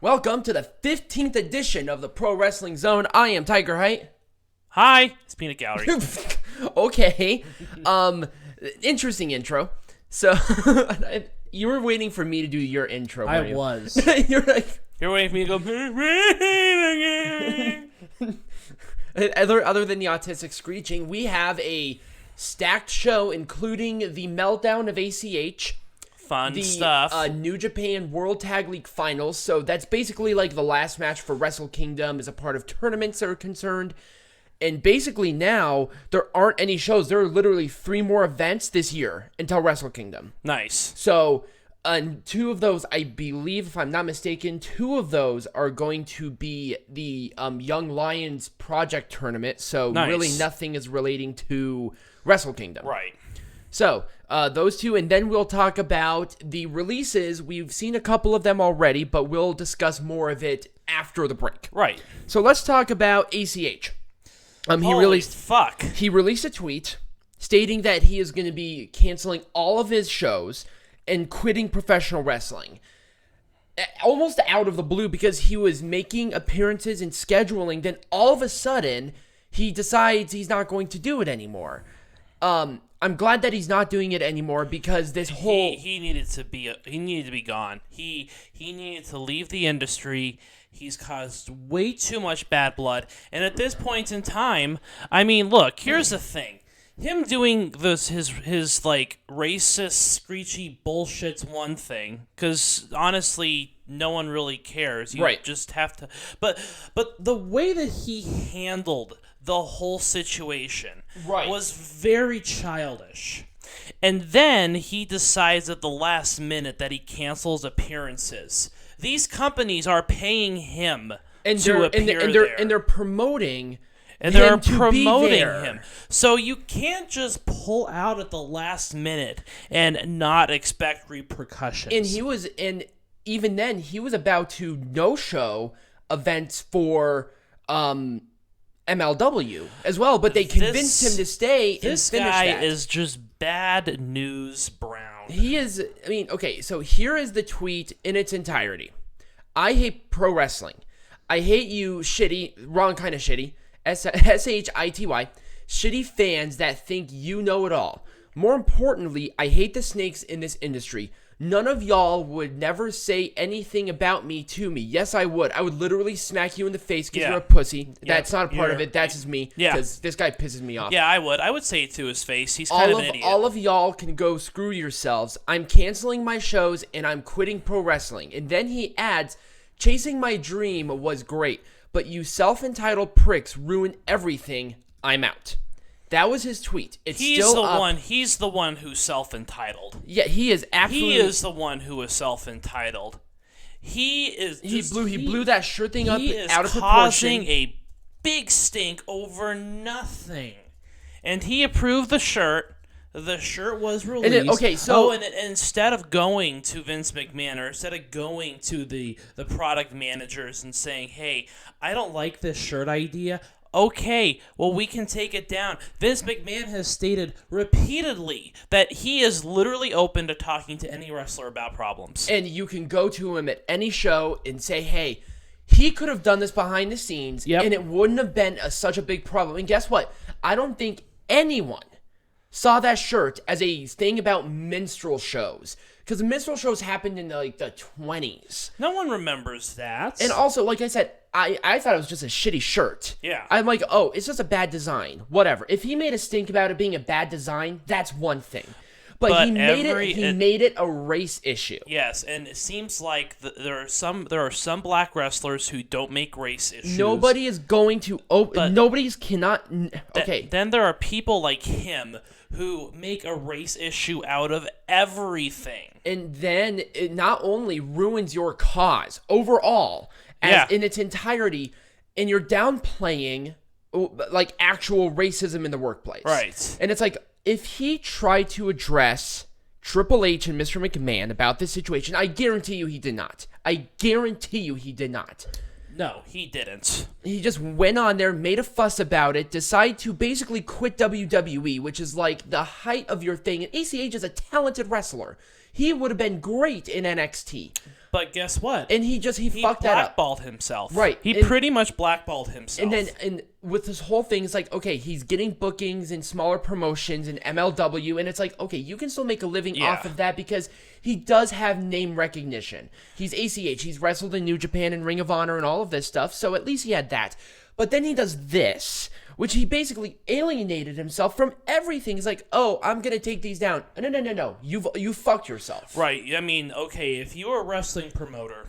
Welcome to the 15th edition of the Pro Wrestling Zone. I am Tiger Height. Hi, it's Peanut Gallery. Okay. Interesting intro. So, you were waiting for me to do your intro, weren't you? I was. You're like... You're waiting for me to go... Other than the autistic screeching, we have a stacked show, including the Meltdown of ACH. Fun stuff. The New Japan World Tag League Finals. So that's basically like the last match for Wrestle Kingdom as a part of tournaments that are concerned. And basically now, there aren't any shows. There are literally 3 more events this year until Wrestle Kingdom. Nice. So, 2 of those, I believe, if I'm not mistaken, 2 of those are going to be the Young Lions Project Tournament. So nice. Really nothing is relating to Wrestle Kingdom. Right. So, those 2, and then we'll talk about the releases. We've seen a couple of them already, but we'll discuss more of it after the break. Right. So let's talk about ACH. Holy fuck. He released a tweet stating that he is going to be canceling all of his shows and quitting professional wrestling. Almost out of the blue, because he was making appearances and scheduling, then all of a sudden, he decides he's not going to do it anymore. I'm glad that he's not doing it anymore, because this whole... He needed to be gone. He needed to leave the industry. He's caused way too much bad blood. And at this point in time, I mean, look, here's the thing. Him doing this, his like racist, screechy bullshit's one thing, because honestly, no one really cares. You just have to. But the way that he handled the whole situation was very childish. And then he decides at the last minute that he cancels appearances. These companies are paying him to appear there. And they're promoting. And they're promoting him. So you can't just pull out at the last minute and not expect repercussions. And even then, he was about to no-show events for MLW as well, but they convinced him to stay and finish that. This guy is just bad news brown. He is, I mean, okay, so here is the tweet in its entirety. I hate pro wrestling. I hate you shitty, wrong kind of shitty, S-H-I-T-Y, shitty fans that think you know it all. More importantly, I hate the snakes in this industry. None of y'all would never say anything about me to me. Yes, I would. I would literally smack you in the face because you're a pussy. That's not a part of it. That's just me. Because this guy pisses me off. Yeah, I would. I would say it to his face. He's kind of an idiot. All of y'all can go screw yourselves. I'm canceling my shows and I'm quitting pro wrestling. And then he adds, chasing my dream was great, but you self-entitled pricks ruin everything. I'm out. That was his tweet. He's the one who's self-entitled. Yeah, he is absolutely. He is the one who is self-entitled. He blew that shirt thing up out of proportion. Causing a big stink over nothing. And he approved the shirt. The shirt was released. And instead of going to Vince McMahon, or instead of going to the product managers and saying, hey, I don't like this shirt idea, okay, well, we can take it down. Vince McMahon has stated repeatedly that he is literally open to talking to any wrestler about problems. And you can go to him at any show and say, hey, he could have done this behind the scenes, and it wouldn't have been such a big problem. And guess what? I don't think anyone saw that shirt as a thing about minstrel shows. Because the minstrel shows happened in the 20s. No one remembers that. And also, like I said, I thought it was just a shitty shirt. Yeah. I'm like, oh, it's just a bad design. Whatever. If he made a stink about it being a bad design, that's one thing. But he made it a race issue. Yes, and it seems like there are some black wrestlers who don't make race issues. Nobody is going to okay. Then there are people like him who make a race issue out of everything. And then it not only ruins your cause overall in its entirety, and you're downplaying like actual racism in the workplace. Right. And it's like, if he tried to address Triple H and Mr. McMahon about this situation, I guarantee you he did not. No, he didn't. He just went on there, made a fuss about it, decided to basically quit WWE, which is like the height of your thing. And ACH is a talented wrestler. He would have been great in NXT. But guess what? And he fucked that up. Blackballed himself. Right. He pretty much blackballed himself. And with this whole thing, it's like, okay, he's getting bookings in smaller promotions in MLW, and it's like, okay, you can still make a living off of that because he does have name recognition. He's ACH. He's wrestled in New Japan and Ring of Honor and all of this stuff, so at least he had that. But then he does this, which he basically alienated himself from everything. He's like, oh, I'm going to take these down. No. You fucked yourself. Right. I mean, okay, if you were a wrestling promoter,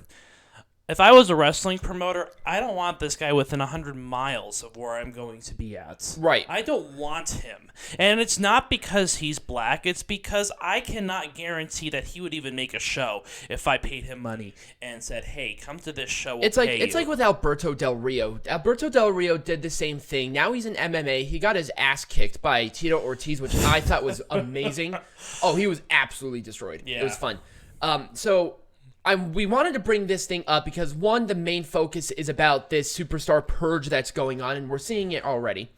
if I was a wrestling promoter, I don't want this guy within 100 miles of where I'm going to be at. Right. I don't want him. And it's not because he's black. It's because I cannot guarantee that he would even make a show if I paid him money and said, hey, come to this show. It's like with Alberto Del Rio. Alberto Del Rio did the same thing. Now he's in MMA. He got his ass kicked by Tito Ortiz, which I thought was amazing. Oh, he was absolutely destroyed. Yeah. It was fun. We wanted to bring this thing up because, one, the main focus is about this superstar purge that's going on, and we're seeing it already.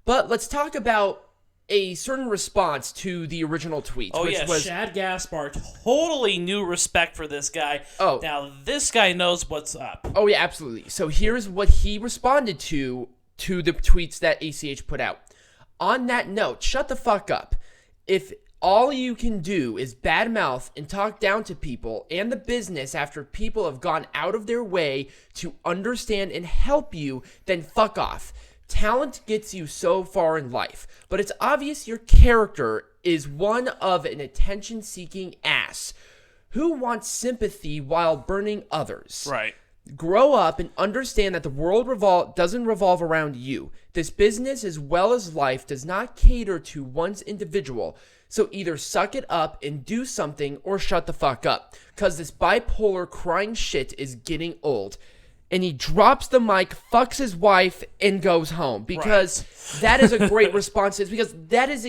But let's talk about a certain response to the original tweet. Oh, which was Shad Gaspard. Totally new respect for this guy. Oh. Now, this guy knows what's up. Oh, yeah, absolutely. So here's what he responded to the tweets that ACH put out. On that note, shut the fuck up. If all you can do is badmouth and talk down to people and the business after people have gone out of their way to understand and help you, then fuck off. Talent gets you so far in life, but it's obvious your character is one of an attention-seeking ass who wants sympathy while burning others. Right. Grow up and understand that the world doesn't revolve around you. This business, as well as life, does not cater to one's individual. So either suck it up and do something or shut the fuck up. Because this bipolar crying shit is getting old. And he drops the mic, fucks his wife, and goes home. Because that is a great response. Because that is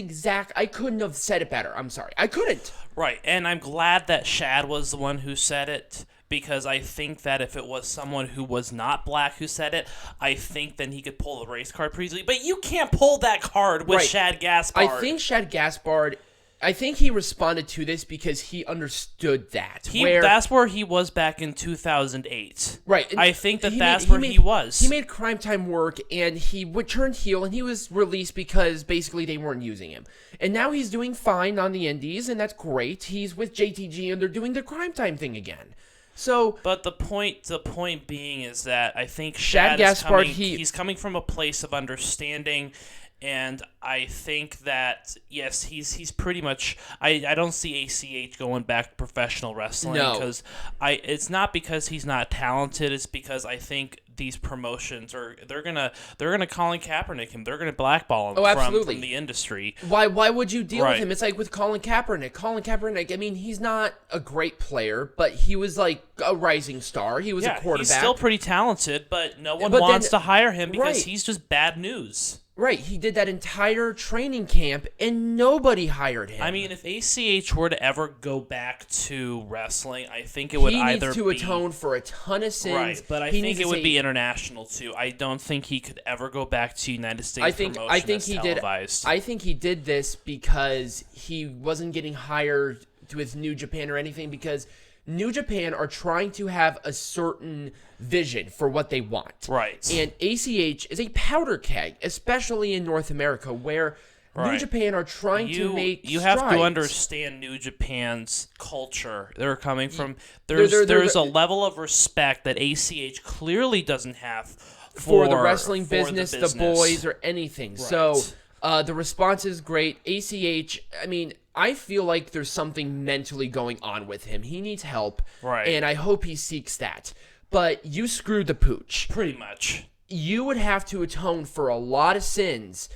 I couldn't have said it better. I'm sorry. I couldn't. Right. And I'm glad that Shad was the one who said it. Because I think that if it was someone who was not black who said it, I think then he could pull the race card pretty easily. But you can't pull that card with Shad Gaspard. I think Shad Gaspard... I think he responded to this because he understood that. That's where he was back in 2008. Right. And I think that's where he was. He made Crime Time work, and he turned heel, and he was released because basically they weren't using him. And now he's doing fine on the indies, and that's great. He's with JTG, and they're doing the Crime Time thing again. So, but the point being is that I think Shad Gaspard, he's coming from a place of understanding. And I think that, yes, he's pretty much... I don't see ACH going back to professional wrestling. No. Because it's not because he's not talented. It's because I think these promotions they're gonna Colin Kaepernick him. They're gonna blackball him from the industry. Why would you deal with him? It's like with Colin Kaepernick. Colin Kaepernick, I mean, he's not a great player, but he was like a rising star. He was a quarterback. He's still pretty talented, but no one wants to hire him because he's just bad news. Right, he did that entire training camp, and nobody hired him. I mean, if ACH were to ever go back to wrestling, I think it would either be... He needs to atone for a ton of sins. Right, but I think it would be international, too. I don't think he could ever go back to United States promotion as televised. I think he did this because he wasn't getting hired with New Japan or anything, because New Japan are trying to have a certain vision for what they want. Right. And ACH is a powder keg, especially in North America, where New Japan are trying to make You strides. have to understand New Japan's culture. They're coming from... There's a level of respect that ACH clearly doesn't have for the wrestling business, the boys, or anything. Right. So the response is great. ACH, I mean... I feel like there's something mentally going on with him. He needs help, and I hope he seeks that. But you screwed the pooch. Pretty much. You would have to atone for a lot of sins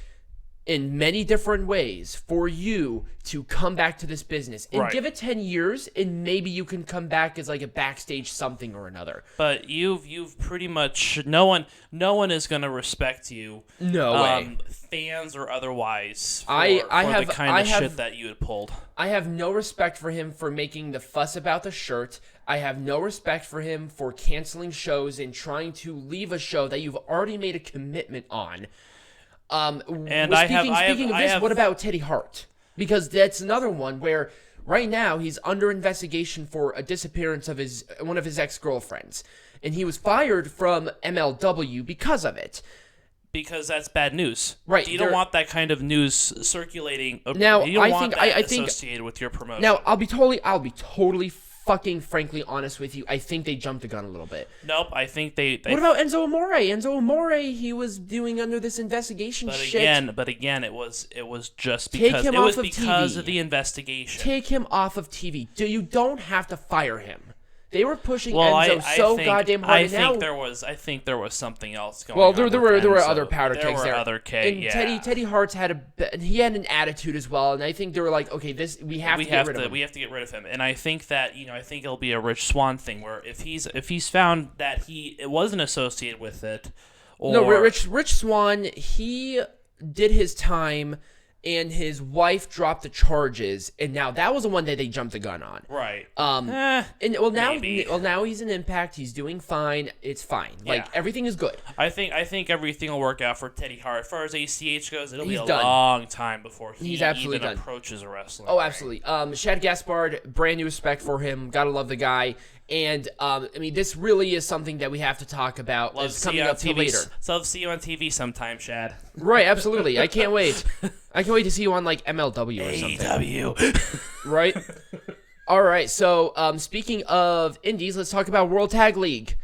in many different ways for you to come back to this business. And give it 10 years, and maybe you can come back as like a backstage something or another. But you've pretty much... No one is going to respect you. No way. Fans or otherwise, for the kind of shit that you had pulled. I have no respect for him for making the fuss about the shirt. I have no respect for him for canceling shows and trying to leave a show that you've already made a commitment on. Speaking of this, what about Teddy Hart? Because that's another one where Right now, he's under investigation for a disappearance of one of his ex-girlfriends, and he was fired from MLW because of it. Because that's bad news. Right. You don't want that kind of news circulating. Now, you don't I want think that I think associated with your promotion. Now, I'll be totally fucking frankly honest with you. I think they jumped the gun a little bit. Nope. I think they What about Enzo Amore? Enzo Amore, he was doing under this investigation shit. But again, it was just Take because him it was off of because TV. of the investigation. Take him off of TV. You don't have to fire him. They were pushing Well, Enzo I think, goddamn hard. I think there was something else going on. Well, there were Enzo. other powder kegs there. There were other kegs. And Yeah. Teddy Hart's had an attitude as well, and I think they were like, okay, we have to get rid of him. We have to get rid of him, and I think that I think it'll be a Rich Swann thing where if he's found that it wasn't associated with it, or no, Rich Swann, he did his time. And his wife dropped the charges, and now that was the one that they jumped the gun on. Right. Now he's in Impact. He's doing fine. It's fine. Like everything is good. I think everything will work out for Teddy Hart. As far as ACH goes, it'll be a done. long time before He's absolutely even done. approaches a wrestling. Oh, ring. absolutely. Shad Gaspard, brand new respect for him. Gotta love the guy. And I mean, this really is something that we have to talk about. Love It's coming up to later. Love to see you on TV sometime, Shad. Right, absolutely. I can't wait. I can't wait to see you on like MLW or something. AEW. Right? All right, so speaking of indies, let's talk about World Tag League.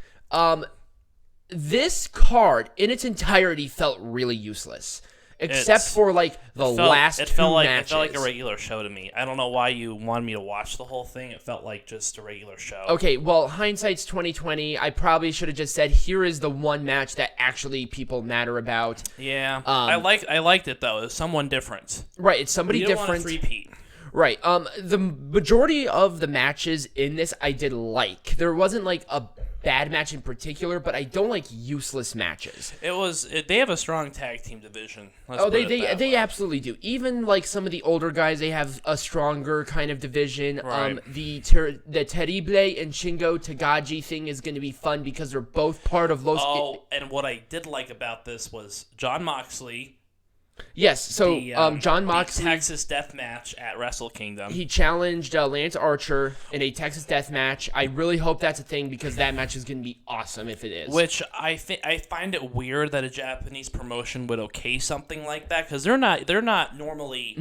This card in its entirety felt really useless, except for like the last two matches. It felt like a regular show to me. I don't know why you wanted me to watch the whole thing. It felt like just a regular show. Okay, well, hindsight's 2020. I probably should have just said, here is the one match that actually people matter about. Yeah, I liked it though. It was someone different. Right, it's somebody You don't different. want a three-peat. Right. The majority of the matches in this I did like. There wasn't like a bad match in particular, but I don't like useless matches. They have a strong tag team division. They absolutely do. Even like some of the older guys, they have a stronger kind of division. Right. The Terrible and Shingo Tagaji thing is going to be fun because they're both part of Los. And what I did like about this was Jon Moxley. Yes, so Jon Moxley, the Texas Death Match at Wrestle Kingdom. He challenged Lance Archer in a Texas Death Match. I really hope that's a thing because that match is going to be awesome if it is. Which I find it weird that a Japanese promotion would okay something like that because they're not normally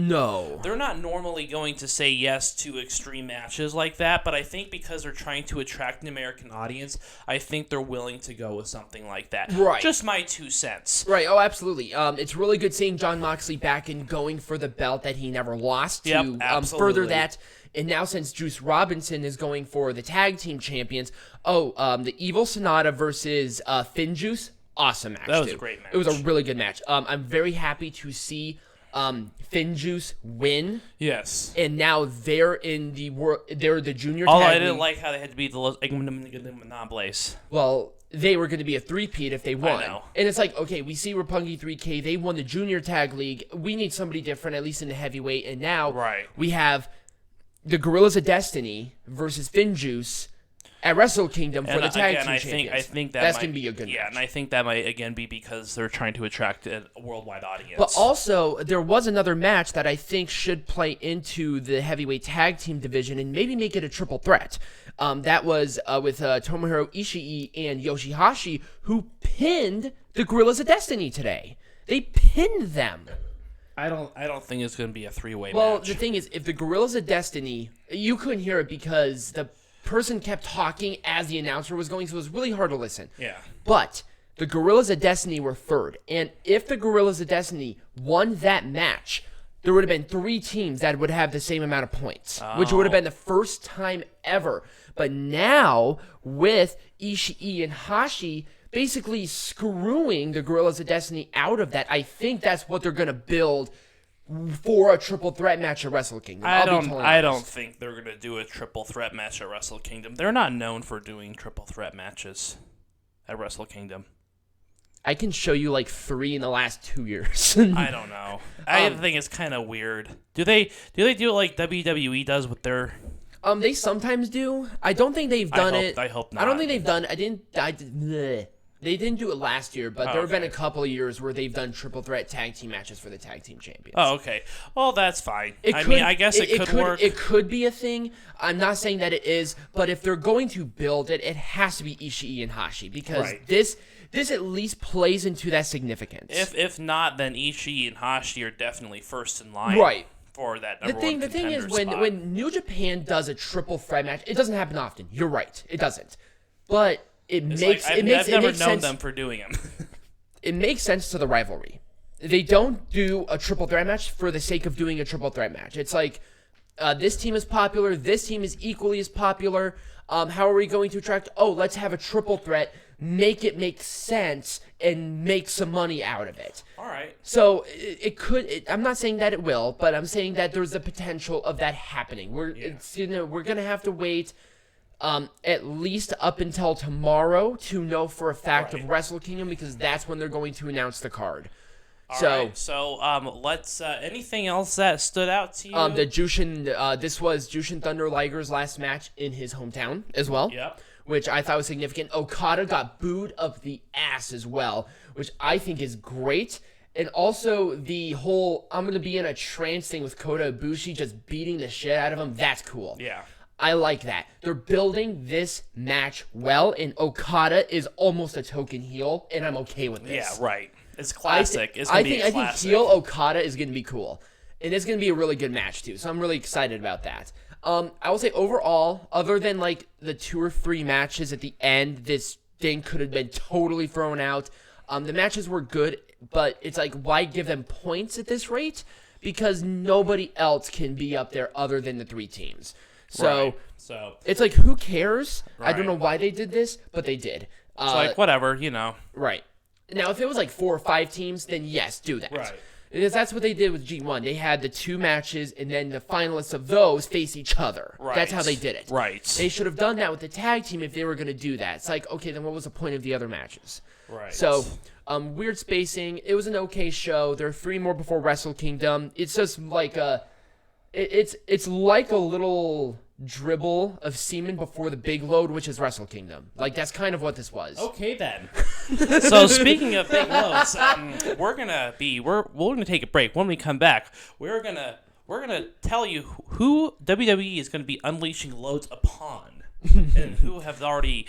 going to say yes to extreme matches like that. But I think because they're trying to attract an American audience, I think they're willing to go with something like that. Right. Just my 2 cents. Right. Oh, absolutely. It's really good seeing Jon Moxley back and going for the belt that he never lost to further that. And now since Juice Robinson is going for the tag team champions, the Evil Sonata versus Finn Juice, awesome match. That was a great match. It was a really good match. I'm very happy to see Finn Juice win. Yes. And now they're in the they're the junior Although tag I didn't league. like how they had to be the Monobles. Well, they were going to be a three-peat if they won. I know. And it's like, okay, we see Roppongi 3K. They won the junior tag league. We need somebody different, at least in the heavyweight. And now we have the Gorillas of Destiny versus Finn Juice at Wrestle Kingdom for the tag team champions. I think that's going to be a good match. Yeah, and I think that might, again, be because they're trying to attract a worldwide audience. But also, there was another match that I think should play into the heavyweight tag team division and maybe make it a triple threat. That was with Tomohiro Ishii and Yoshihashi, who pinned the Gorillas of Destiny today. They pinned them. I don't think it's going to be a three-way match. Well, the thing is, if the Gorillas of Destiny, you couldn't hear it because the person kept talking as the announcer was going, so it was really hard to listen. Yeah. But the Gorillas of Destiny were third, and if the Gorillas of Destiny won that match, there would have been 3 teams that would have the same amount of points, which would have been the first time ever. But now, with Ishii and Hashi basically screwing the Gorillas of Destiny out of that, I think that's what they're going to build for a triple threat match at Wrestle Kingdom. I don't think they're going to do a triple threat match at Wrestle Kingdom. They're not known for doing triple threat matches at Wrestle Kingdom. I can show you like 3 in the last 2 years. I don't know. I think it's kind of weird. Do they do it like WWE does with their? They sometimes do. I don't think they've done it. I hope not. I don't think they've done. Bleh. They didn't do it last year, but there have been a couple of years where they've done triple threat tag team matches for the tag team champions. Oh, okay. Well, that's fine. I guess it could work. It could be a thing. I'm not saying that it is, but if they're going to build it, it has to be Ishii and Hashi because this at least plays into that significance. If not, then Ishii and Hashi are definitely first in line. Right. For that number one the thing is, spot. when New Japan does a triple threat match, it doesn't happen often. You're right, it doesn't. But I've never known them for doing them. It makes sense to the rivalry. They don't do a triple threat match for the sake of doing a triple threat match. It's like this team is popular, this team is equally as popular. How are we going to attract? Oh, let's have a triple threat. Make it make sense and make some money out of it. All right. So it could. I'm not saying that it will, but I'm saying that there's a potential of that happening. We're gonna have to wait at least up until tomorrow to know for a fact of Wrestle Kingdom because that's when they're going to announce the card. So let's. Anything else that stood out to you? The Jushin. This was Jushin Thunder Liger's last match in his hometown as well. Yep. Which I thought was significant. Okada got booed up the ass as well, which I think is great. And also the whole I'm going to be in a trance thing with Kota Ibushi just beating the shit out of him, that's cool. Yeah. I like that. They're building this match well, and Okada is almost a token heel, and I'm okay with this. Yeah, right. It's classic. I think heel Okada is going to be cool. And it's going to be a really good match, too. So I'm really excited about that. I will say overall, other than like the 2 or 3 matches at the end, this thing could have been totally thrown out. The matches were good, but it's like, why give them points at this rate? Because nobody else can be up there other than the 3 teams. So it's like, who cares? Right. I don't know why they did this, but they did. It's like, whatever, Right. Now, if it was like 4 or 5 teams, then yes, do that. Right. Because that's what they did with G1. They had the 2 matches, and then the finalists of those face each other. Right. That's how they did it. Right. They should have done that with the tag team if they were going to do that. It's like, okay, then what was the point of the other matches? Right. So, weird spacing. It was an okay show. There are 3 more before Wrestle Kingdom. It's just like it's like a little dribble of semen before the big load, which is Wrestle Kingdom. Like, that's kind of what this was. Okay, then. So, speaking of big loads, we're gonna take a break. When we come back, we're gonna tell you who WWE is gonna be unleashing loads upon, and who has already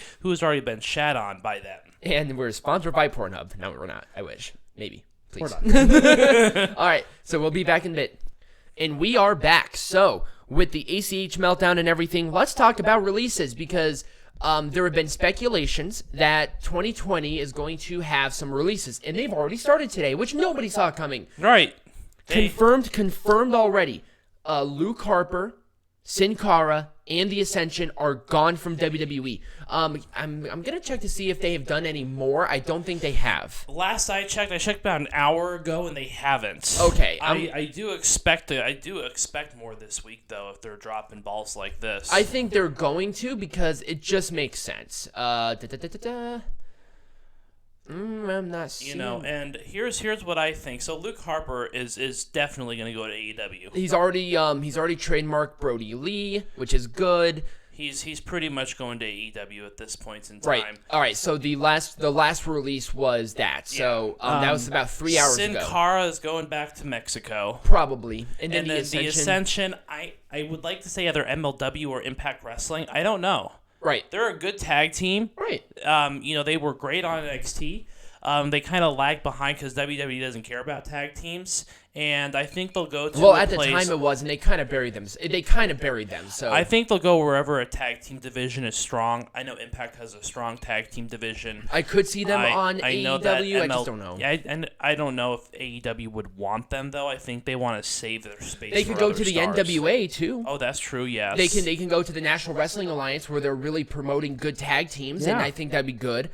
been shat on by them. And we're sponsored by Pornhub. No, we're not. I wish. Maybe. Please. We're not. All right. So we'll be back in a bit. And we are back. So with the ACH meltdown and everything, let's talk about releases because there have been speculations that 2020 is going to have some releases. And they've already started today, which nobody saw coming. Right. Confirmed already. Luke Harper, Sin Cara, and the Ascension are gone from WWE. I'm gonna check to see if they have done any more. I don't think they have. Last I checked about an hour ago, and they haven't. Okay, I do expect more this week though if they're dropping balls like this. I think they're going to because it just makes sense. I'm not seeing. And here's what I think. So Luke Harper is definitely going to go to AEW. He's already trademarked Brody Lee, which is good. He's pretty much going to AEW at this point in time. Right. All right. So the last release was that. So that was about 3 hours ago. Sin Cara is going back to Mexico. Probably. And then the Ascension. I would like to say either MLW or Impact Wrestling. I don't know. Right. They're a good tag team. Right. They were great on NXT. They kind of lag behind because WWE doesn't care about tag teams, and I think they'll go to at the time it was, and they kind of buried them. So I think they'll go wherever a tag team division is strong. I know Impact has a strong tag team division. I could see them on AEW. I just don't know. Yeah, and I don't know if AEW would want them though. I think they want to save their space. They could go to the NWA too. Oh, that's true. Yes. They can go to the National Wrestling Alliance where they're really promoting good tag teams, and I think that'd be good.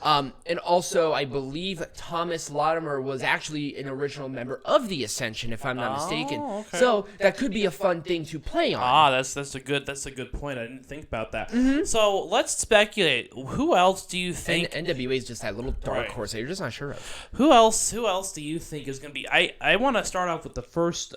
And also, I believe Thomas Latimer was actually an original member of the Ascension, if I'm not mistaken. Okay. So that could be a fun thing to play on. That's a good point. I didn't think about that. Mm-hmm. So let's speculate. Who else do you think? And NWA is just that little dark horse that you're just not sure of. Who else do you think is going to be? I want to start off with the first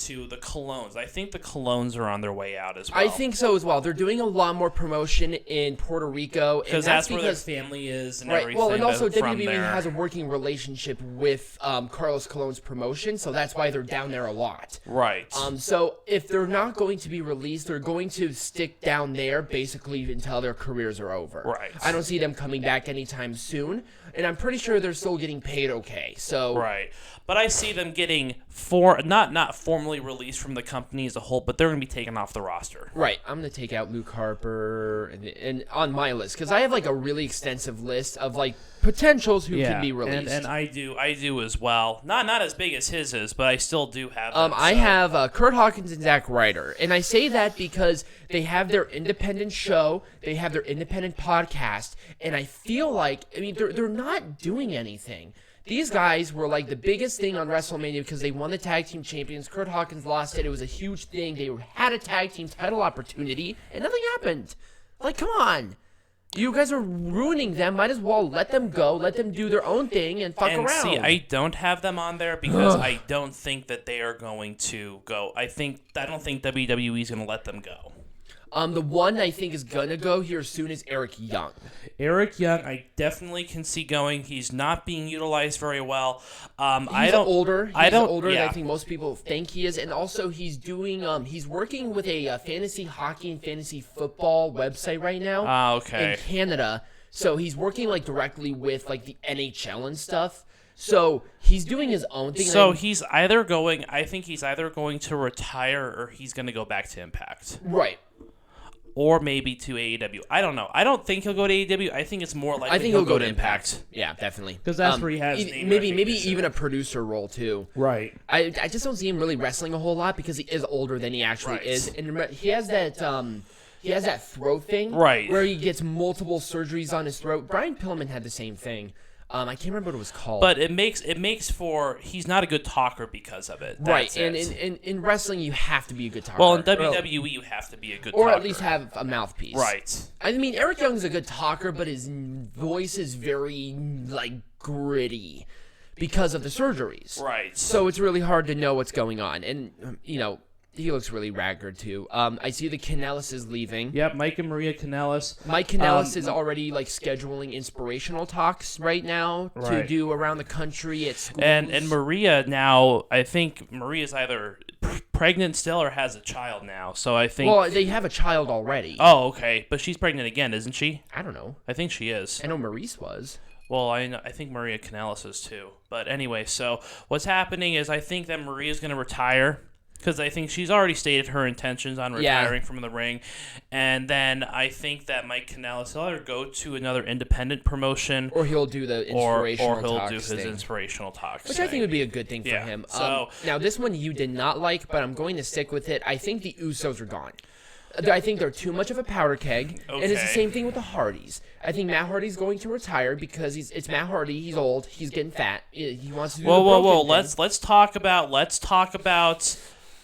2, the Colognes. I think the Colognes are on their way out as well. I think so as well. They're doing a lot more promotion in Puerto Rico, because that's where their family is. And everything. Well, and also from WWE there. has a working relationship with Carlos Colon's promotion, so that's why they're down there a lot. Right. So if they're not going to be released, they're going to stick down there basically until their careers are over. Right. I don't see them coming back anytime soon, and I'm pretty sure they're still getting paid okay. So Right. But I see them getting not formally released from the company as a whole, but they're going to be taken off the roster. Right, I'm gonna take out Luke Harper and on my list because I have like a really extensive list of like potentials who can be released. And I do as well. Not as big as his is, but I still do have them. I have Kurt Hawkins and Zack Ryder, and I say that because they have their independent show, they have their independent podcast, and I feel like they're not doing anything. These guys were like the biggest thing on WrestleMania because they won the tag team champions. Kurt Hawkins lost it. It was a huge thing. They had a tag team title opportunity, and nothing happened. Like, come on. You guys are ruining them. Might as well let them go. Let them do their own thing and fuck around. See, I don't have them on there because I don't think that they are going to go. I don't think WWE is going to let them go. The one I think is going to go here soon is Eric Young. Eric Young, I definitely can see going. He's not being utilized very well. He's older than yeah. I think most people think he is, and also he's doing he's working with a fantasy hockey and fantasy football website right now in Canada. So he's working like directly with like the NHL and stuff. So he's doing his own thing. So he's either going. I think he's either going to retire or he's going to go back to Impact. Right. Or maybe to AEW. I don't know. I don't think he'll go to AEW. I think it's more likely he'll go to Impact. Yeah, definitely. Because that's where he has maybe even a producer role too. Right. I just don't see him really wrestling a whole lot because he is older than he actually is, and he has that throat thing, right, where he gets multiple surgeries on his throat. Brian Pillman had the same thing. I can't remember what it was called. But it makes for he's not a good talker because of it. Right, and in wrestling you have to be a good talker. Well, in WWE you have to be a good talker. Or at least have a mouthpiece. Right. I mean, Eric Young's a good talker, but his voice is very, like, gritty because of the surgeries. Right. So it's really hard to know what's going on. And, he looks really ragged, too. I see the Kanellis is leaving. Yep, Mike and Maria Kanellis. Mike Kanellis is already, like, scheduling inspirational talks right now to do around the country at schools. And Maria now, I think Maria's either pregnant still or has a child now. So I think... Well, they have a child already. Oh, okay. But she's pregnant again, isn't she? I don't know. I think she is. I know Maurice was. Well, I think Maria Kanellis is too. But anyway, so what's happening is I think that Maria's going to retire. Because I think she's already stated her intentions on retiring from the ring. And then I think that Mike Kanellis will either go to another independent promotion. Or he'll do the inspirational talks Or he'll do his thing. Inspirational talks Which I think would be a good thing for him. So, now, this one you did not like, but I'm going to stick with it. I think the Usos are gone. I think they're too much of a powder keg. Okay. And it's the same thing with the Hardys. I think Matt Hardy's going to retire because it's Matt Hardy. He's old. He's getting fat. He wants to do Whoa. Let's talk about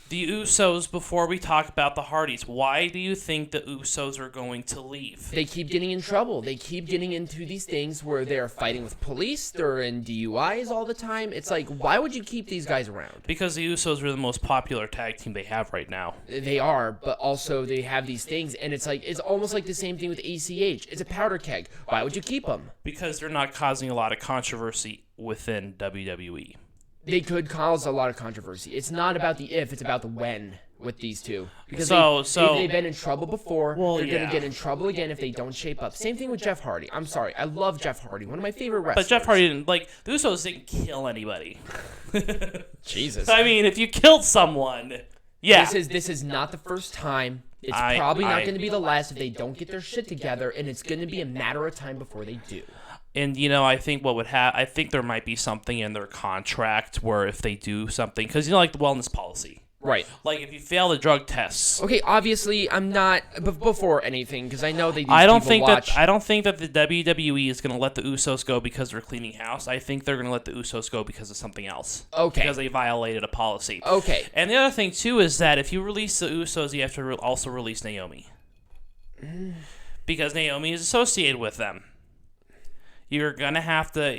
the Usos before we talk about the Hardys. Why do you think the Usos are going to leave? They keep getting in trouble. They keep getting into these things where they're fighting with police. They're in DUIs all the time. It's like, why would you keep these guys around? Because the Usos are the most popular tag team they have right now. They are, but also they have these things, and it's almost like the same thing with ACH. It's a powder keg. Why would you keep them? Because they're not causing a lot of controversy within WWE. They could cause a lot of controversy. It's not about the if, it's about the when with these two. Because they've been in trouble before. They're going to get in trouble again if they don't shape up. Same thing with Jeff Hardy. I'm sorry. I love Jeff Hardy. One of my favorite wrestlers. But Jeff Hardy didn't, the Usos didn't kill anybody. Jesus. I mean, if you killed someone, yeah. This is not the first time. It's probably not going to be the last if they don't get their shit together, and it's going to be a matter of time before they do. And, I think I think there might be something in their contract where if they do something, because, like the wellness policy. Right. Like if you fail the drug tests. Okay, obviously, I'm not, before anything, because I know they do I don't think that the WWE is going to let the Usos go because they're cleaning house. I think they're going to let the Usos go because of something else. Okay. Because they violated a policy. Okay. And the other thing, too, is that if you release the Usos, you have to also release Naomi. Because Naomi is associated with them. You're gonna have to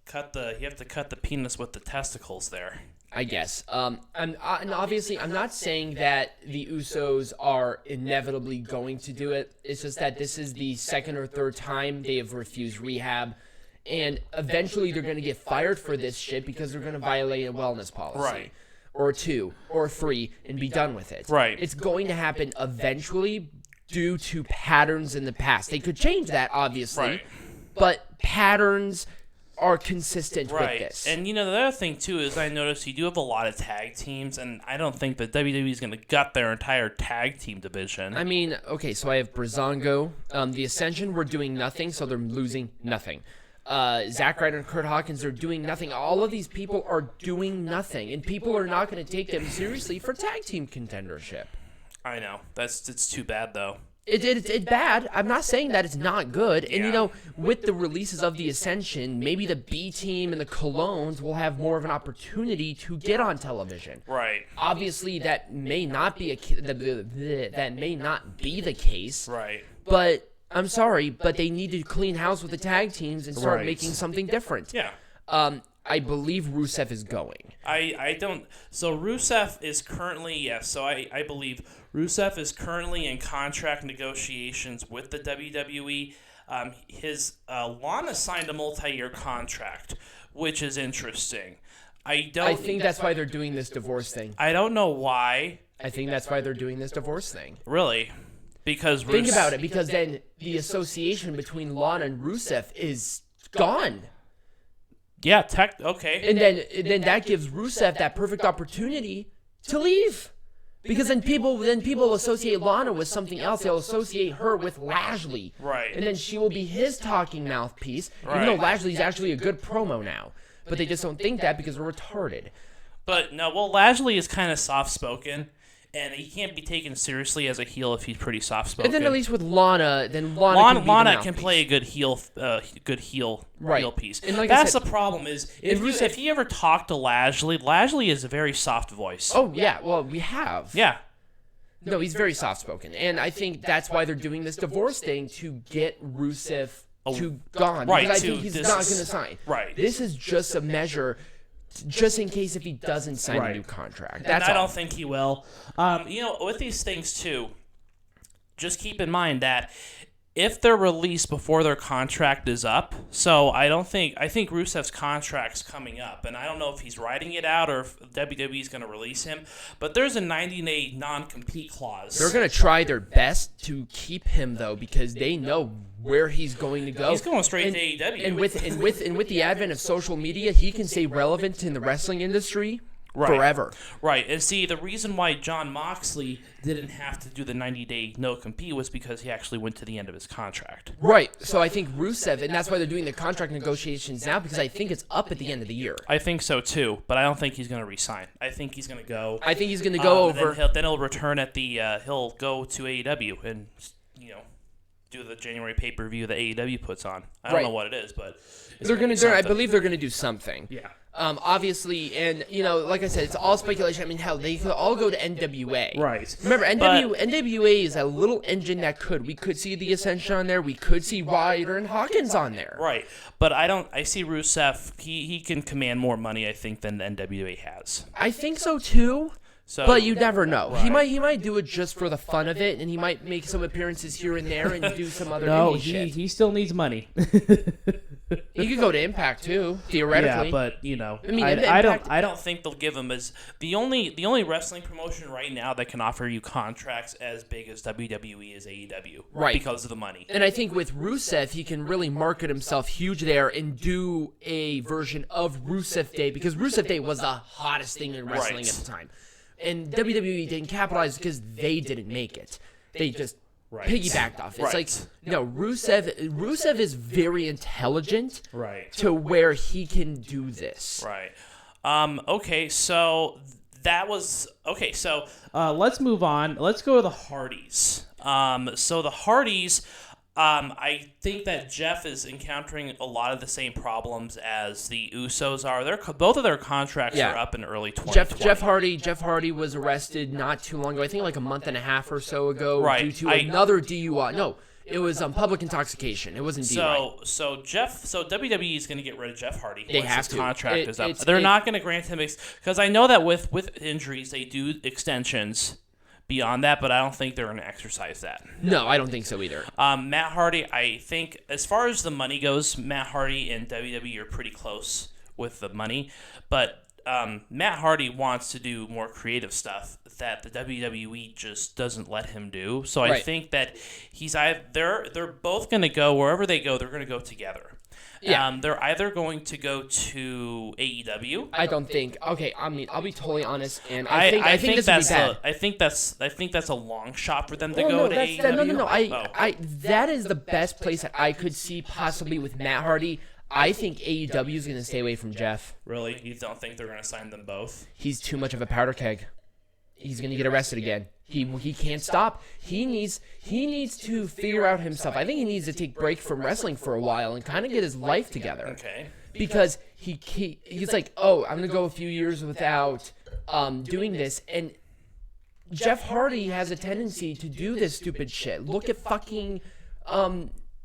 cut the penis with the testicles there, I guess. And obviously, I'm not saying that the Usos are inevitably going to do it. It's just that this is the second or third time they have refused rehab. And eventually, they're going to get fired for this shit because they're going to violate a wellness policy. Right. Or 2, or 3, and be done with it. Right. It's going to happen eventually due to patterns in the past. They could change that, obviously. Right. But patterns are consistent with this. And, the other thing, too, is I noticed you do have a lot of tag teams, and I don't think that WWE is going to gut their entire tag team division. I mean, okay, so I have Breezango. The Ascension were doing nothing, so they're losing nothing. Zack Ryder and Kurt Hawkins are doing nothing. All of these people are doing nothing, and people are not going to take them seriously for tag team contendership. I know. It's too bad, though. It's bad. I'm not saying that it's not good. And, with the releases of the Ascension, maybe the B team and the Colognes will have more of an opportunity to get on television. Right. Obviously, that may not be that may not be the case. Right. But I'm sorry, but they need to clean house with the tag teams and start Right. making something different. Yeah. I believe Rusev is going. I don't. So Rusev is currently, yes. So I believe Rusev is currently in contract negotiations with the WWE. His Lana signed a multi-year contract, which is interesting. I think that's why they're doing this divorce thing. I don't know why. I think that's why they're doing this divorce thing. Really? Because Think about it, because then the association between Lana and Rusev is gone. Yeah, okay. And then that gives Rusev that perfect opportunity to leave. Because then people associate Lana with something else. They'll associate her with Lashley. Right. And then she will be his talking mouthpiece, even Right. though Lashley's actually a good promo now. But they just don't think that because they're retarded. But no, well, Lashley is kind of soft-spoken, and he can't be taken seriously as a heel if he's pretty soft-spoken. And then at least with Lana, Lana can play a good heel Right. heel piece. And like That's I said, the problem is if you ever talk to Lashley is a very soft voice. Oh yeah, well we have. Yeah. No, he's very soft-spoken, and I think that's why they're doing this divorce thing to get Rusev to gone. Right, Because I think he's not going to sign. Right. This is just a measure, just in case if he doesn't sign a Right. new contract. And That's I all. don't think he will. With these things too, just keep in mind that if they're released before their contract is up, so I think Rusev's contract's coming up, and I don't know if he's writing it out or if WWE is going to release him, but there's a 90-day non-compete clause. They're going to try their best to keep him though, because they know where he's going to go. He's going straight to AEW. And with the advent of social media, he can stay relevant in the wrestling industry forever. Right. And see, the reason why Jon Moxley didn't have to do the 90-day no-compete was because he actually went to the end of his contract. Right. So I think Rusev, and that's why they're doing the contract negotiations now, because I think it's up at the end of the year. I think so too, but I don't think he's going to resign. I think he's going to go. I think he's going to go over. Then he'll return at the. He'll go to AEW and do the January pay-per-view that AEW puts on. I don't know what it is, but they're going to. I believe they're going to do something. Yeah. Obviously, and like I said, it's all speculation. I mean, hell, they could all go to NWA. Right. Remember, NWA is a little engine that we could see the Ascension on there. We could see Ryder and Hawkins on there. Right. But I see Rusev. He can command more money, I think, than the NWA has. I think so too. So, but you never know. Right. He might do it just for the fun of it, and he might make some appearances here and there and do some other No, indie shit. he still needs money. He could go to Impact too, theoretically. Yeah, but I don't think they'll give him as the only wrestling promotion right now that can offer you contracts as big as WWE is AEW, right? Because of the money. And I think with Rusev, he can really market himself huge there and do a version of Rusev Day, because Rusev Day was the hottest thing in wrestling at the time. And WWE didn't capitalize because they didn't make it. They just piggybacked off it. It's like, no, Rusev is very intelligent to where he can do this. Right. Okay, so that was... Okay, so let's move on. Let's go to the Hardys. So the Hardys... I think that Jeff is encountering a lot of the same problems as the Usos are. Both of their contracts are up in early 2020. Jeff Hardy was arrested not too long ago. I think like a month and a half or so ago due to another DUI. No, It was public intoxication. It wasn't DUI. So WWE is going to get rid of Jeff Hardy. They once have his to. contract is up. They're not going to grant him because I know that with injuries they do extensions beyond that, but I don't think they're going to exercise that. No, I don't think so either. Matt Hardy, I think as far as the money goes, Matt Hardy and WWE are pretty close with the money, but Matt Hardy wants to do more creative stuff that the WWE just doesn't let him do. So I think that they're both going to go wherever they go. They're going to go together. Yeah. They're either going to go to AEW. I don't think. Okay, I mean, I'll be totally honest, and I think this would be bad. I think that's a long shot for them to go to AEW. No. That is the best place that I could see possibly with Matt Hardy. I think AEW is going to stay away from Jeff. Really? You don't think they're going to sign them both? He's too much of a powder keg. He's going to get arrested again. He can't stop. He needs to figure out himself. I think he needs to take a break from wrestling for a while and kind of get his life together. Okay. Because he's like, oh, I'm going to go a few years without doing this. And Jeff Hardy has a tendency to do this stupid shit. Look at fucking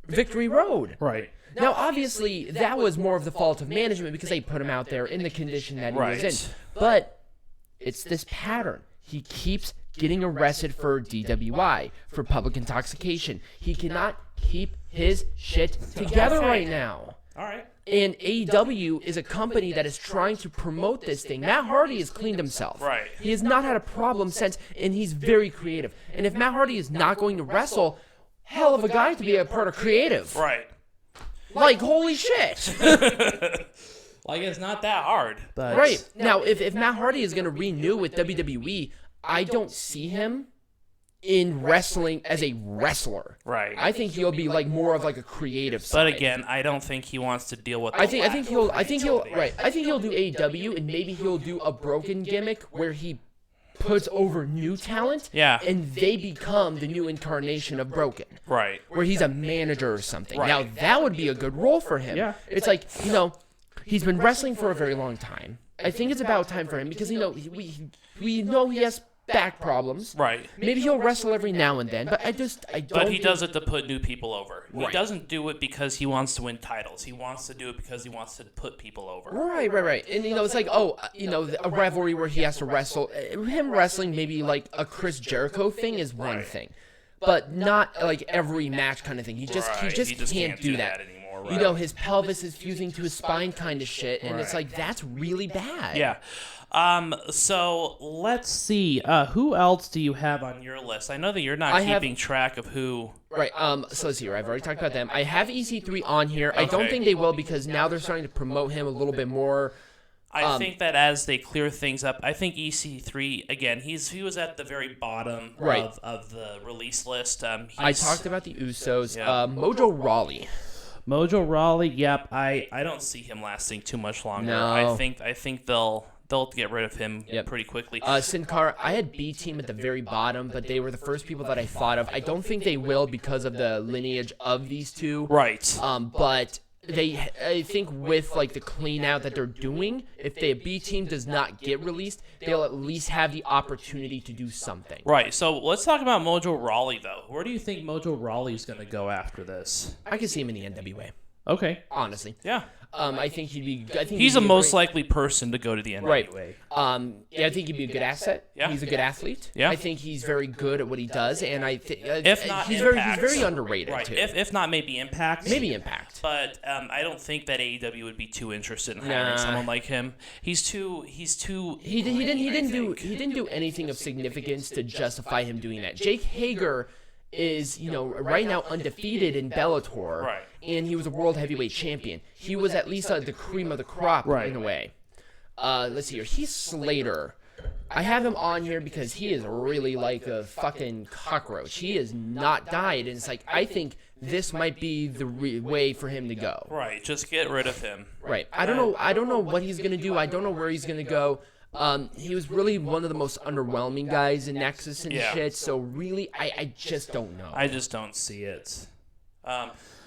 Victory Road. Right. Now, obviously, that was more of the fault of management because they put him out there in the condition that he was in. But it's this pattern. He keeps getting arrested for DWI, for public intoxication. He cannot keep his shit together right now. All right. And AEW is a company that is trying to promote this thing. Matt Hardy has cleaned himself. Right. He has not had a problem since, and he's very creative. And if Matt Hardy is not going to wrestle, hell of a guy to be a part of creative. Right. Like, holy shit. Like, it's not that hard. But Right. Now, if Matt Hardy is going to renew with WWE, I don't see him in wrestling as a wrestler. Right. I think he'll be like more of like a creative side. But again, I don't think he wants to deal with I think he'll do AEW, and maybe he'll do a broken gimmick where he puts over new talent, Yeah. and they become the new incarnation of Broken. Right. Where he's a manager or something. Right. Now, that would be a good role for him. Yeah. It's like, he's been wrestling for a very long time. I think it's about time for him because, we know he has back problems. Right. Maybe he'll wrestle every now and then, but I don't But he think- does it to put new people over. He Right. doesn't do it because he wants to win titles. He wants to do it because he wants to put people over. Right. And, it's like, a rivalry where he has to wrestle. Him wrestling maybe like a Chris Jericho thing is one thing, but not like every match kind of thing. He just can't do that. anymore. Right? His pelvis is fusing to his spine kind of shit, and it's like, that's really bad. Yeah. So let's see. Who else do you have on your list? I know that you're not keeping track of who. Right. So let's see. I've already talked about them. I have EC3 on here. I don't think they will because now they're starting to promote him a little bit more. I think that as they clear things up, I think EC3 again. He was at the very bottom of the release list. I talked about the Usos. Yeah. Mojo Rawley. Mojo Rawley, yep. I don't see him lasting too much longer. No. I think they'll get rid of him pretty quickly. Sin Cara, I had B Team at the very bottom, but they were the first people that I thought of. I don't think they will because of the lineage of these two. Right. But I think with like the clean out that they're doing, if the B Team does not get released, they'll at least have the opportunity to do something. Right. So let's talk about Mojo Rawley though. Where do you think Mojo Rawley's going to go after this? I can see him in the NWA. Okay. Honestly. Yeah. I think he'd be. He's a most likely person to go to the NWA. Right. I think he'd be a good asset. Yeah. He's a good athlete. Yeah. I think he's very good at what he does, and I think If not he's Impact. very underrated Right. too. If not, maybe Impact. Maybe Impact. But I don't think that AEW would be too interested in having someone like him. He's too. He didn't do anything of significance to justify him doing that. Jake Hager is, right now undefeated in Bellator. Right. And he was a world heavyweight champion. He was at least the cream of the crop in a way. Let's see here. He's Slater. I have him on here because he is really like a fucking cockroach. He has not died, and it's like, I think this might be the way for him to go. Right. Just get rid of him. Right. I don't know what he's gonna do. I don't know where he's gonna go. He was really one of the most underwhelming guys in Nexus and shit. So really, I just don't know. I just don't see it.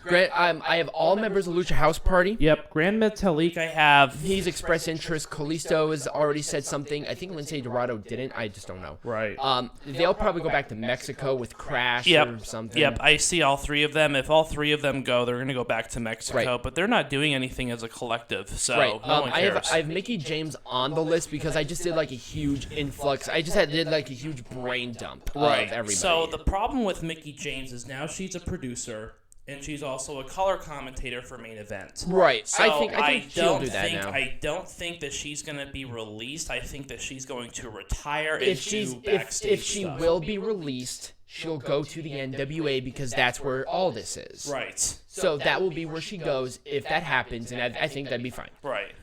Grant, I have all members of Lucha House Party. Yep, Grand Metalik. I have. He's expressed interest. Kalisto has already said something. I think Lindsay Dorado didn't. I just don't know. Right. They'll probably go back to Mexico with Crash or something. Yep, I see all three of them. If all three of them go, they're going to go back to Mexico. Right. But they're not doing anything as a collective, so Right. no one cares. I have Mickey James on the list because I just did like a huge influx. I just did like a huge brain dump of everybody. So the problem with Mickey James is now she's a producer. And she's also a color commentator for Main Event. Right. So I think she'll do that now. I don't think that she's going to be released. I think that she's going to retire and if do backstage if she stuff. will be released, she'll go to the NWA because that's where all this is. Right. So that will be where she goes if that happens, and I think that'd be fine. Right.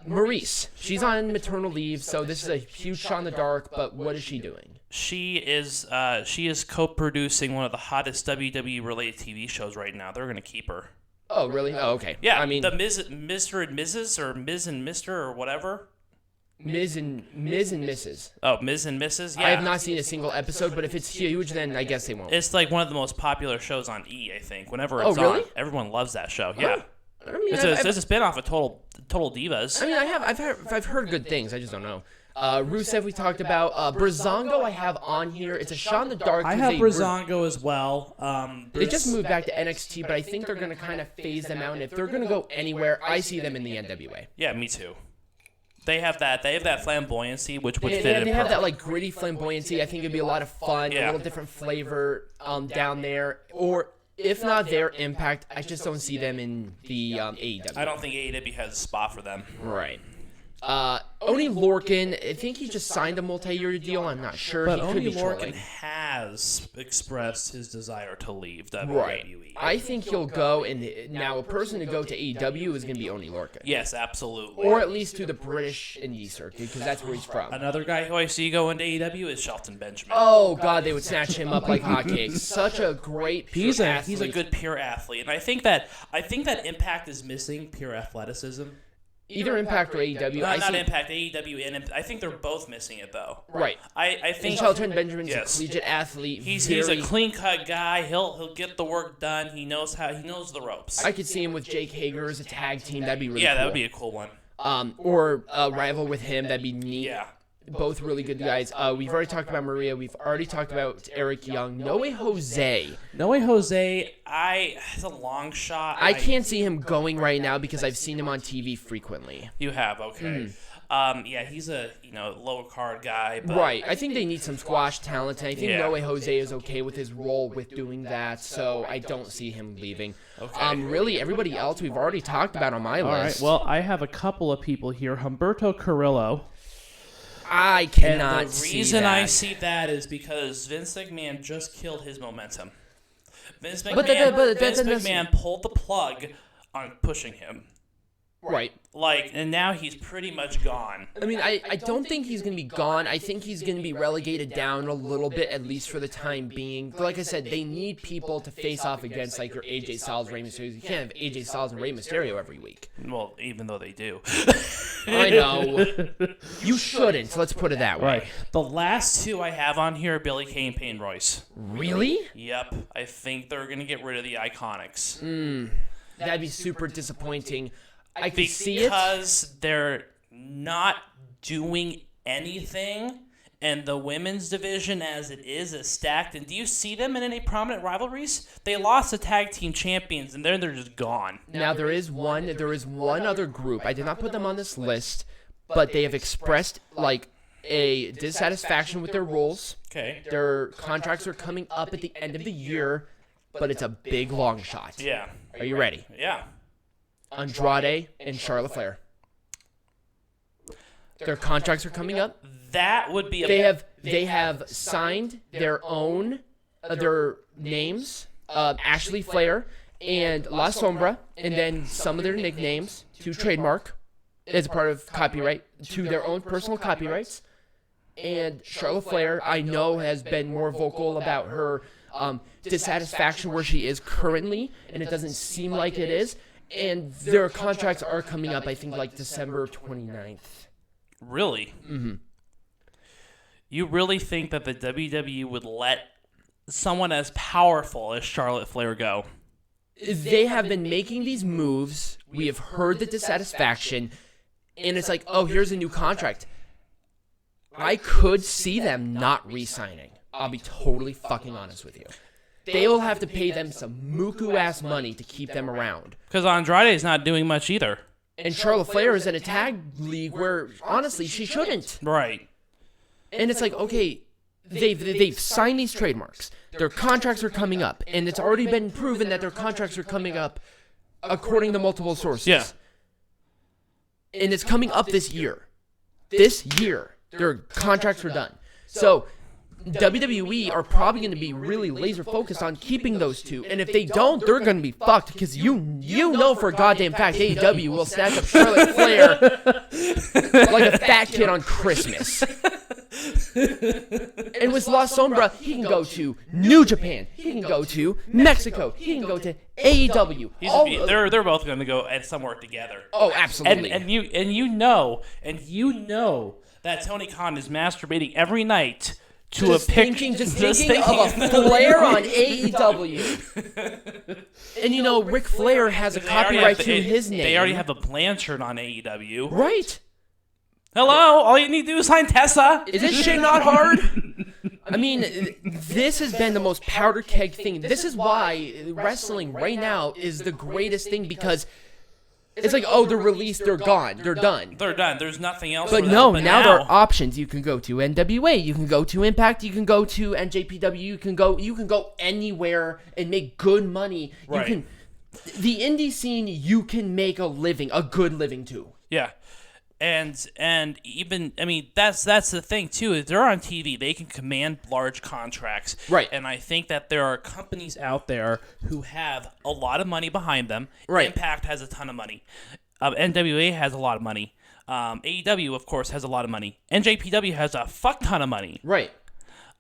Maurice, she's on maternal leave, so this is a huge shot in the dark, but what is she doing? She is co-producing one of the hottest WWE related TV shows right now. They're going to keep her. Oh, really? Oh, okay. Yeah, I mean, the Mr. and Mrs. or Ms. and Mr. or whatever. Ms. and Mrs. Oh, Ms. and Mrs. Yeah. I have not seen a single episode, but if it's huge, then I guess they won't. It's like one of the most popular shows on E, I think. Whenever it's really? on, everyone loves that show. Yeah. I mean, It's a spin-off of Total Divas. I mean, I've heard good things. I just don't know. Rusev we talked about. Brazongo I have on here. It's a shot in the dark. I have Brazongo as well. They just moved back to NXT, but I think they're going to kind of phase them out. And if they're going to go anywhere, I see them in the NWA. Yeah, me too. They have that flamboyancy, which would fit They in. have that like gritty flamboyancy. I think it'd be a lot of fun, Yeah. a little different flavor down there. Or if not their Impact, I just don't see them in the AEW. I don't think AEW has a spot for them. Right. Oni Lorcan, I think he just signed a multi-year deal. I'm not sure. But he could Oni be Lorcan trolling. has expressed his desire to leave WWE. Right. I think he'll go, and now a person to go to AEW is going to be Oni Lorcan. Yes, absolutely. Or at least to the British indie circuit, because that's where he's from. Another guy who I see go into AEW is Shelton Benjamin. Oh, God, they would snatch him up like hotcakes. Such a great pure He's athlete. a good pure athlete, and I think that Impact is missing pure athleticism. Either Impact or AEW. Not Impact, AEW, and I think they're both missing it though. Right. I think And Shelton Benjamin's yes. a collegiate athlete. He's a clean cut guy. He'll get the work done. He knows the ropes. I could see him with Jake Hager as a tag team. That'd be really cool. Yeah, that would be a cool one. Or a rival with him. That'd be neat. Yeah. Both really good guys. We've already talked about Maria. We've already talked about Eric Young. Noe Jose. Noe Jose. It's a long shot. I can't see him going right now because I've seen him on TV frequently. You have, okay. Yeah, he's a lower card guy. But Right. I think they need some squash talent, and I think Yeah. Noe Jose is okay with his role with doing that, so I don't see him leaving. Okay. Really, everybody else we've already talked about on my All right. list. Well, I have a couple of people here. Humberto Carrillo. I cannot And the see reason that. I see that is because Vince McMahon just killed his momentum. Vince McMahon, But that Vince doesn't- McMahon pulled the plug on pushing him. Right. And now he's pretty much gone. I mean, I don't think he's going to be gone. I think he's going to be relegated down a little bit, at least for the time being. But like I said, they need people to face off against, like your AJ Styles, Rey Mysterio. You can't have AJ Styles and Rey Mysterio every week. Well, even though they do. I know. You shouldn't. Let's put it that way. Right. The last two I have on here are Billy Kay and Payne Royce. Really? Yep. I think they're going to get rid of the Iconics. That'd be super disappointing. I can see it. Because they're not doing anything, and the women's division as it is stacked. And do you see them in any prominent rivalries? They lost the tag team champions, and then they're just gone. Now there is one other group. I did not put them on this list, but they have expressed like a dissatisfaction with their roles. Okay. Their contracts are coming up at the end of the year, but it's a big long shot. Yeah. Are you ready? Yeah. Andrade and Charlotte Flair. Their contracts are coming up. That would be They have signed their own their names, Ashley Flair and La Sombra, and then some of their nicknames to trademark as a part of copyright to their own personal copyrights. And Charlotte Flair, I know, has been more vocal about her dissatisfaction where she is currently, and it doesn't seem like it is. And their contracts are coming up, I think, like December 29th. Really? Mm-hmm. You really think that the WWE would let someone as powerful as Charlotte Flair go? they have been making these moves. We have heard the dissatisfaction, and it's like, oh, here's a new contract. I could see them not re-signing. I'll be totally fucking honest with you. They'll have to pay them some muku-ass money to keep them around. Because Andrade's not doing much either. And Charlotte Flair is in a tag league where, honestly, she shouldn't. Right. And it's like, okay, they've signed these trademarks. Their contracts are coming up. And it's already been proven that their contracts are coming up according to multiple sources. Yeah. And it's coming up this year. This year. Their contracts were done. So WWE are probably going to be really laser focused on keeping those two. And if they don't, they're going to be fucked because you know for a goddamn fact AEW will snatch up Charlotte Flair like a fat kid on Christmas. And with La Sombra, he can go to New Japan. He can go to Mexico. He can go to AEW. They're both going to go somewhere together. Oh, absolutely. And you know that Tony Khan is masturbating every night to just a picture. Just thinking of a Flair on AEW. And you know, Ric Flair has a copyright to his name. They already have a Blanchard on AEW. Right. Hello, all you need to do is sign Tessa. Is this shit not hard? I mean, this has been the most powder keg thing. This is why wrestling right now is the greatest thing because it's like, oh, they're released, they're gone, they're done. They're done. There's nothing else. But no, now there are options. You can go to NWA, you can go to Impact, you can go to NJPW, you can go anywhere and make good money. Right. You can, the indie scene, you can make a living, a good living too. Yeah. And even, I mean, that's the thing too. If they're on TV, they can command large contracts. Right. And I think that there are companies out there who have a lot of money behind them. Right. Impact has a ton of money. NWA has a lot of money. AEW, of course, has a lot of money. NJPW has a fuck ton of money. Right.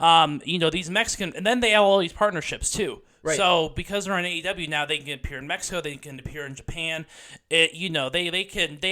You know, these Mexican, and then they have all these partnerships too. Right. So because they're on AEW now, they can appear in Mexico, they can appear in Japan. They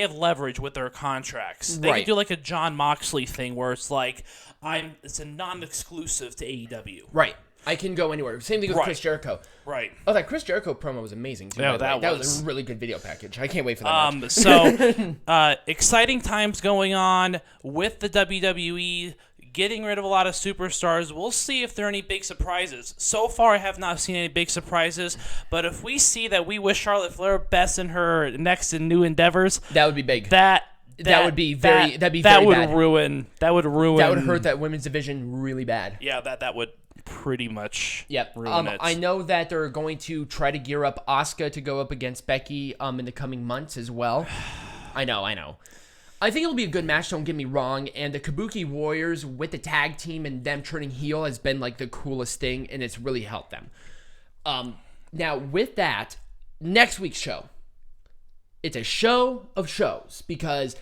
have leverage with their contracts. They can do like a John Moxley thing where it's like it's a non-exclusive to AEW. Right. I can go anywhere. Same thing with Chris Jericho. Right. Oh, that Chris Jericho promo was amazing too. Yeah, that was a really good video package. I can't wait for that. So exciting times going on with the WWE. Getting rid of a lot of superstars. We'll see if there are any big surprises. So far, I have not seen any big surprises. But if we see that we wish Charlotte Flair best in her next and new endeavors, that would be big. That would be very bad. That would ruin. That would hurt that women's division really bad. Yeah, that would pretty much. Yep. Ruin it. I know that they're going to try to gear up Asuka to go up against Becky in the coming months as well. I know. I think it'll be a good match, don't get me wrong, and the Kabuki Warriors with the tag team and them turning heel has been like the coolest thing, and it's really helped them. Now, with that, next week's show, it's a show of shows because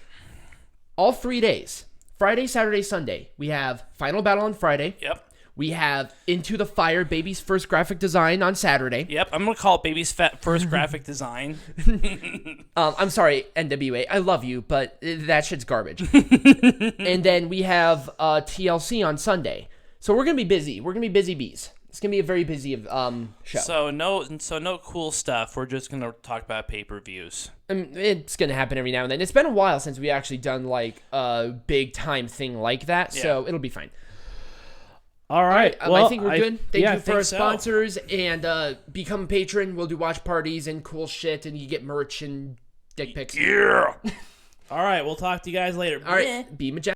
all 3 days, Friday, Saturday, Sunday, we have Final Battle on Friday. Yep. We have Into the Fire, Baby's first graphic design on Saturday. Yep, I'm going to call it Baby's first graphic design. I'm sorry, NWA. I love you, but that shit's garbage. And then we have TLC on Sunday. So we're going to be busy. We're going to be busy bees. It's going to be a very busy show. So no cool stuff. We're just going to talk about pay-per-views. It's going to happen every now and then. It's been a while since we actually done like a big-time thing like that, so it'll be fine. All right. Well, I think we're good. Thank you for our so. sponsors, and become a patron. We'll do watch parties and cool shit, and you get merch and dick pics. Yeah. All right. We'll talk to you guys later. All right. Be majestic.